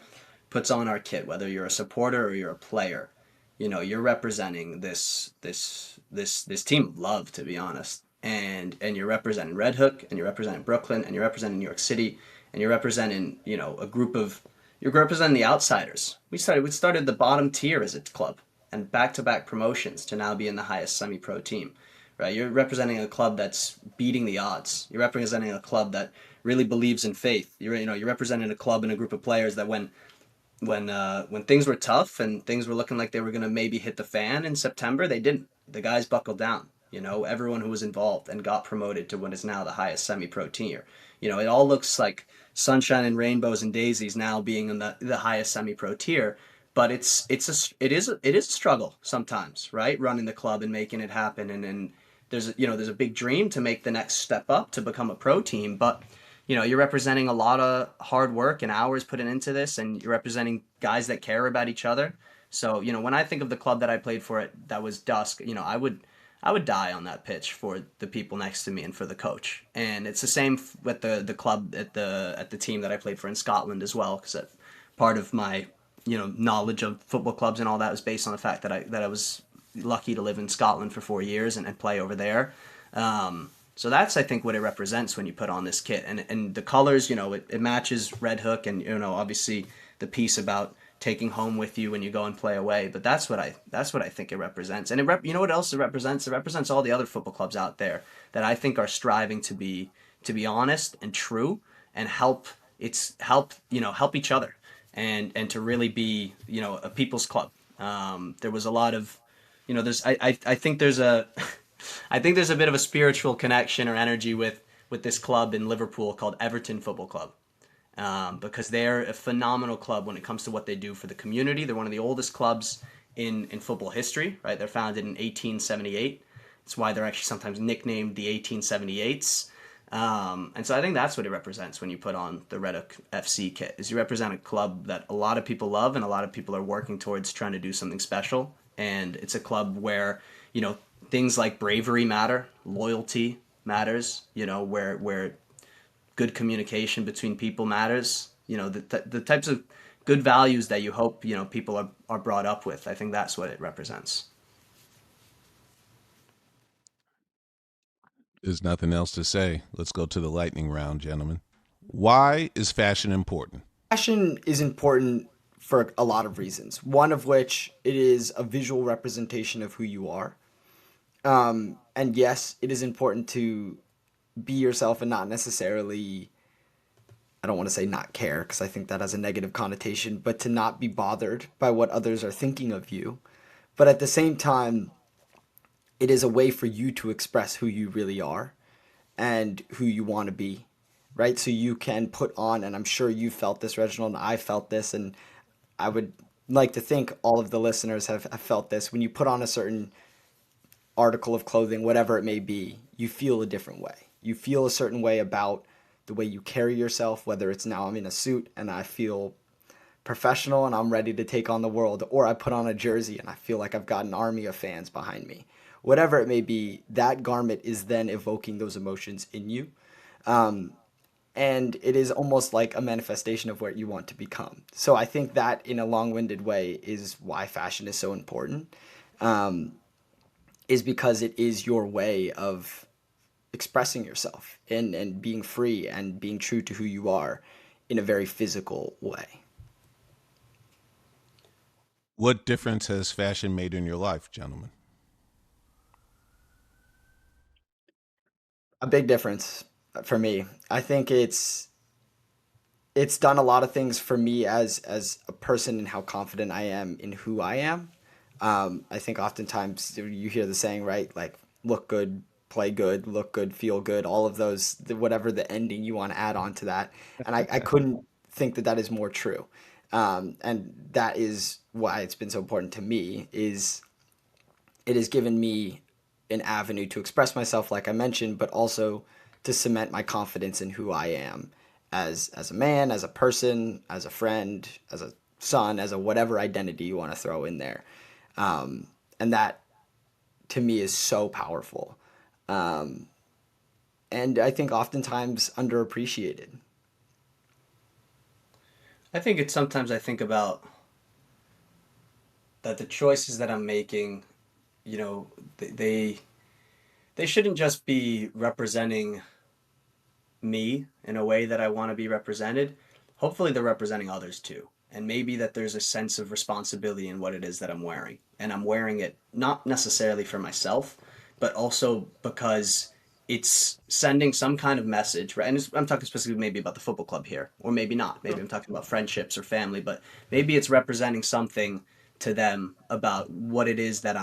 puts on our kit, whether you're a supporter or you're a player, you're representing this team of love, to be honest. And you're representing Red Hook, and you're representing Brooklyn, and you're representing New York City, and you're representing, you're representing the outsiders. We started the bottom tier as a club, and back-to-back promotions to now be in the highest semi-pro team, right? You're representing a club that's beating the odds. You're representing a club that really believes in faith. You're representing a club and a group of players that when things were tough and things were looking like they were going to maybe hit the fan in September, they didn't. The guys buckled down. Everyone who was involved and got promoted to what is now the highest semi-pro tier. It all looks like sunshine and rainbows and daisies now being in the highest semi-pro tier, but it is a struggle sometimes, right? Running the club and making it happen, and there's a big dream to make the next step up to become a pro team, but you're representing a lot of hard work and hours put into this, and you're representing guys that care about each other. So when I think of the club that I played for, that was Dusk, I would die on that pitch for the people next to me and for the coach. And it's the same with the club at the team that I played for in Scotland as well, because part of my knowledge of football clubs and all that was based on the fact that I was lucky to live in Scotland for 4 years and play over there. So that's, I think, what it represents when you put on this kit, and the colors. It matches Red Hook, and obviously the piece about taking home with you when you go and play away. But that's what I think it represents. And you know what else it represents? It represents all the other football clubs out there that I think are striving to be honest and true, and help each other, and to really be a people's club. There was a lot of there's I think there's a I think there's a bit of a spiritual connection or energy with this club in Liverpool called Everton Football Club, because they're a phenomenal club when it comes to what they do for the community. They're one of the oldest clubs in football history, right? They're founded in 1878. That's why they're actually sometimes nicknamed the 1878s. And so I think that's what it represents when you put on the Red Hook FC kit, is you represent a club that a lot of people love and a lot of people are working towards trying to do something special. And it's a club where, things like bravery matter, loyalty matters, where good communication between people matters, the types of good values that you hope, people are brought up with. I think that's what it represents. There's nothing else to say. Let's go to the lightning round, gentlemen. Why is fashion important? Fashion is important for a lot of reasons. One of which, it is a visual representation of who you are. And yes, it is important to be yourself and not necessarily, I don't want to say not care, because I think that has a negative connotation, but to not be bothered by what others are thinking of you. But at the same time, it is a way for you to express who you really are and who you want to be, right? So you can put on, and I'm sure you felt this, Reginald, and I felt this, and I would like to think all of the listeners have felt this. When you put on a certain article of clothing, whatever it may be, you feel a different way. You feel a certain way about the way you carry yourself, whether it's now I'm in a suit and I feel professional and I'm ready to take on the world, or I put on a jersey and I feel like I've got an army of fans behind me. Whatever it may be, that garment is then evoking those emotions in you. And it is almost like a manifestation of what you want to become. So I think that, in a long-winded way, is why fashion is so important. Is because it is your way of expressing yourself and being free and being true to who you are in a very physical way. What difference has fashion made in your life, gentlemen? A big difference for me. I think it's done a lot of things for me as a person and how confident I am in who I am. I think oftentimes you hear the saying, right? Like, look good, play good, look good, feel good, all of those, whatever the ending you want to add on to that. And I couldn't think that is more true. And that is why it's been so important to me, is it has given me an avenue to express myself, like I mentioned, but also to cement my confidence in who I am as a man, as a person, as a friend, as a son, as a whatever identity you want to throw in there. And that, to me, is so powerful. And I think oftentimes underappreciated. I think it's sometimes I think about that the choices that I'm making, you know, they shouldn't just be representing me in a way that I want to be represented. Hopefully they're representing others too. And maybe that there's a sense of responsibility in what it is that I'm wearing. And I'm wearing it not necessarily for myself, but also because it's sending some kind of message, right? And I'm talking specifically maybe about the football club here, or maybe not. Maybe I'm talking about friendships or family, but maybe it's representing something to them about what it is that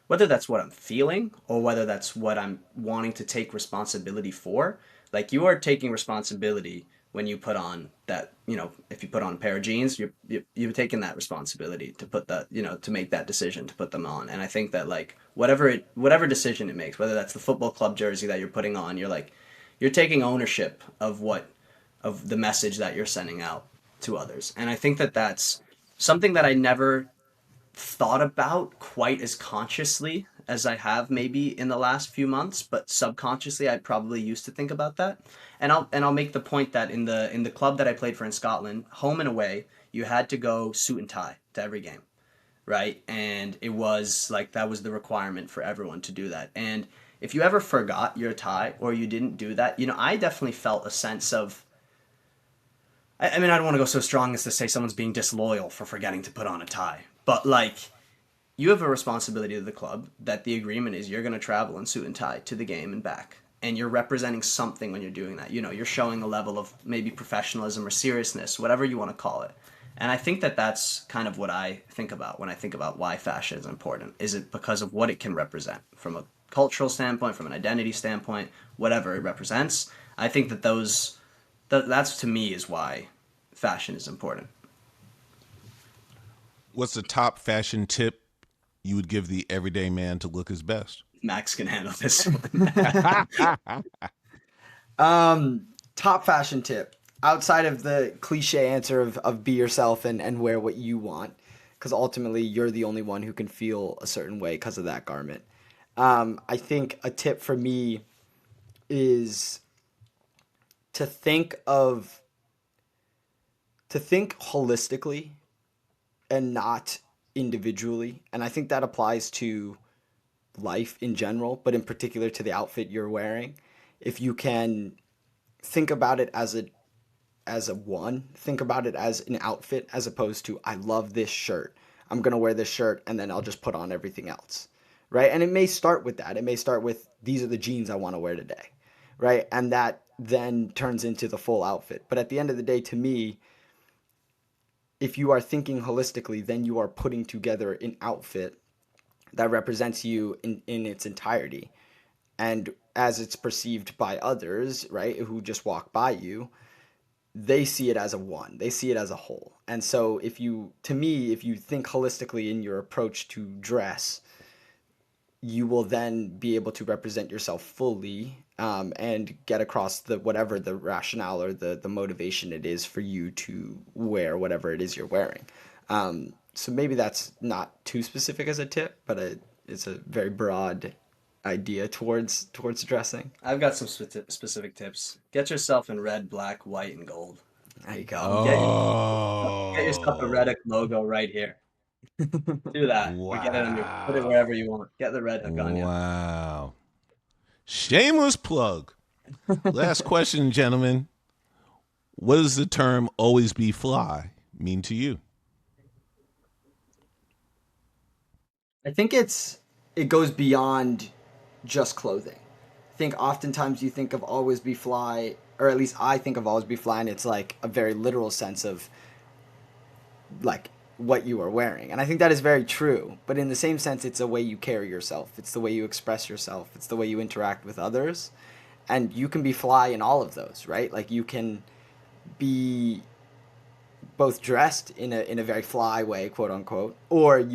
whether that's what I'm feeling or whether that's what I'm wanting to take responsibility for. Like, you are taking responsibility when you put on that, if you put on a pair of jeans, you're taking that responsibility to put that, to make that decision to put them on. And I think that like whatever decision it makes, whether that's the football club jersey that you're putting on, you're taking ownership of the message that you're sending out to others. And I think that that's something that I never thought about quite as consciously as I have maybe in the last few months, but subconsciously I probably used to think about that. And I'll make the point that in the club that I played for in Scotland, home and away, you had to go suit and tie to every game, right? And it was like that was the requirement for everyone to do that. And if you ever forgot your tie or you didn't do that, I definitely felt a sense of I mean, I don't want to go so strong as to say someone's being disloyal for forgetting to put on a tie, but like you have a responsibility to the club that the agreement is you're going to travel in suit and tie to the game and back. And you're representing something when you're doing that. You're showing a level of maybe professionalism or seriousness, whatever you want to call it. And I think that that's kind of what I think about when I think about why fashion is important. Is it because of what it can represent from a cultural standpoint, from an identity standpoint, whatever it represents? I think that that's to me is why fashion is important. What's the top fashion tip you would give the everyday man to look his best? Max can handle this one. Top fashion tip outside of the cliche answer of be yourself and wear what you want, because ultimately you're the only one who can feel a certain way because of that garment. I think a tip for me is to think holistically and not individually. And I think that applies to life in general, but in particular to the outfit you're wearing. If you can think about it think about it as an outfit as opposed to I love this shirt. I'm going to wear this shirt and then I'll just put on everything else. Right? And it may start with that. It may start with these are the jeans I want to wear today. Right? And that then turns into the full outfit. But at the end of the day, to me, if you are thinking holistically, then you are putting together an outfit that represents you in its entirety. And as it's perceived by others, right, who just walk by you, they see it as a one. They see it as a whole. And so to me, if you think holistically in your approach to dress, you will then be able to represent yourself fully, and get across whatever the rationale or the motivation it is for you to wear whatever it is you're wearing. So maybe that's not too specific as a tip, but it's a very broad idea towards dressing. I've got some specific tips. Get yourself in red, black, white, and gold. There you go. Get yourself a Oh, Reddick logo right here. Do that. Or get it on put it wherever wow. you want. Get the red hook on you. Wow. Shameless plug. Last question, gentlemen. What does the term always be fly mean to you? I think it goes beyond just clothing. I think oftentimes you think of always be fly, or at least I think of always be fly, and it's like a very literal sense of like what you are wearing. And I think that is very true. But in the same sense, it's a way you carry yourself. It's the way you express yourself. It's the way you interact with others. And you can be fly in all of those, right? Like you can be both dressed in a very fly way, quote unquote, or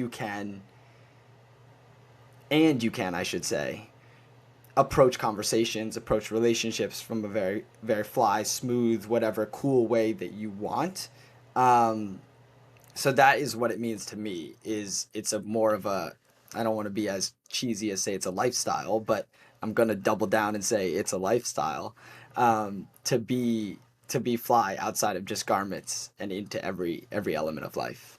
I should say, approach conversations, approach relationships from a very, very fly, smooth, whatever cool way that you want. So that is what it means to me. Is it's a more of a, I don't want to be as cheesy as say it's a lifestyle, but I'm gonna double down and say it's a lifestyle. To be fly outside of just garments and into every element of life.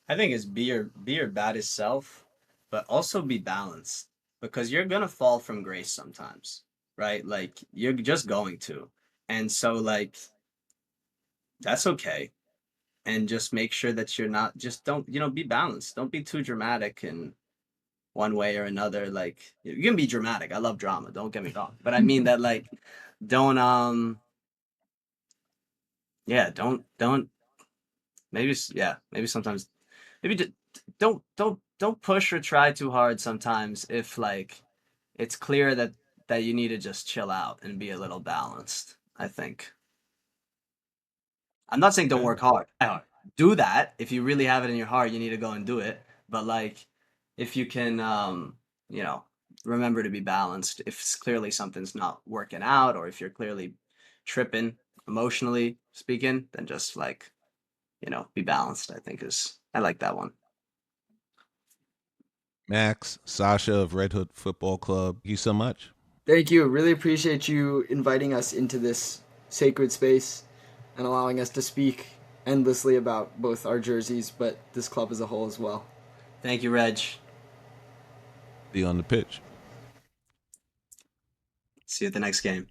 I think it's be your baddest self, but also be balanced because you're gonna fall from grace sometimes, right? Like you're just going to. And so like that's okay. And just make sure that you're not just don't, be balanced. Don't be too dramatic in one way or another. Like you can be dramatic. I love drama, don't get me wrong. But I mean that like don't yeah, don't maybe sometimes maybe just don't push or try too hard sometimes if like it's clear that you need to just chill out and be a little balanced, I think. I'm not saying don't work hard. Do that. If you really have it in your heart, you need to go and do it. But like, if you can, you know, remember to be balanced. If clearly something's not working out, or if you're clearly tripping emotionally speaking, then just like, you know, be balanced. I like that one. Max, Sasha of Red Hood Football Club, thank you so much. Thank you. Really appreciate you inviting us into this sacred space and allowing us to speak endlessly about both our jerseys, but this club as a whole as well. Thank you, Reg. Be on the pitch. See you at the next game.